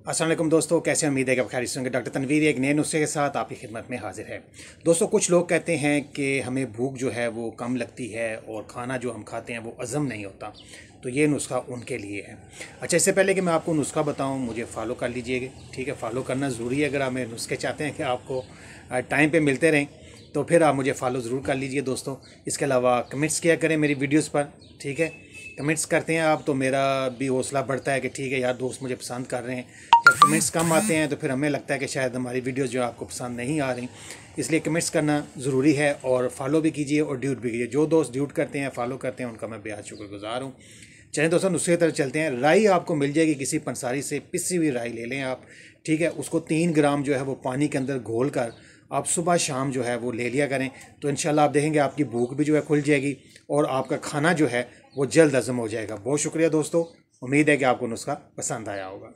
अस्सलाम वालेकुम दोस्तों, कैसे उम्मीद है कि आप खैरियत से होंगे। डॉक्टर तनवीर एक नए नुस्खे के साथ आपकी खिदमत में हाजिर है। दोस्तों, कुछ लोग कहते हैं कि हमें भूख जो है वो कम लगती है और खाना जो हम खाते हैं वो हज़म नहीं होता, तो ये नुस्खा उनके लिए है। अच्छा, इससे पहले कि मैं आपको नुस्खा बताऊं, मुझे फॉलो कर लीजिएगा, ठीक है। फॉलो करना ज़रूरी है। अगर आप मेरे नुस्खे चाहते हैं कि आपको टाइम पर मिलते रहें तो फिर आप मुझे फॉलो ज़रूर कर लीजिए दोस्तों। इसके अलावा कमेंट्स किया करें मेरी वीडियोज़ पर, ठीक है। कमेंट्स करते हैं आप तो मेरा भी हौसला बढ़ता है कि ठीक है यार, दोस्त मुझे पसंद कर रहे हैं। जब कमेंट्स कम आते हैं तो फिर हमें लगता है कि शायद हमारी वीडियोस जो आपको पसंद नहीं आ रही, इसलिए कमेंट्स करना ज़रूरी है। और फॉलो भी कीजिए और ड्यूट भी कीजिए। जो दोस्त ड्यूट करते हैं, फॉलो करते हैं, उनका मैं बेहद शुक्रगुजार हूँ। चलें दोस्तों, दूसरी तरफ चलते हैं। राई आपको मिल जाएगी किसी पंसारी से, पिसी हुई राई ले लें आप, ठीक है। उसको 3 ग्राम जो है वो पानी के अंदर घोल कर आप सुबह शाम जो है वो ले लिया करें, तो इंशाल्लाह आप देखेंगे आपकी भूख भी जो है खुल जाएगी और आपका खाना जो है वो जल्द हज़म हो जाएगा। बहुत शुक्रिया दोस्तों, उम्मीद है कि आपको नुस्खा पसंद आया होगा।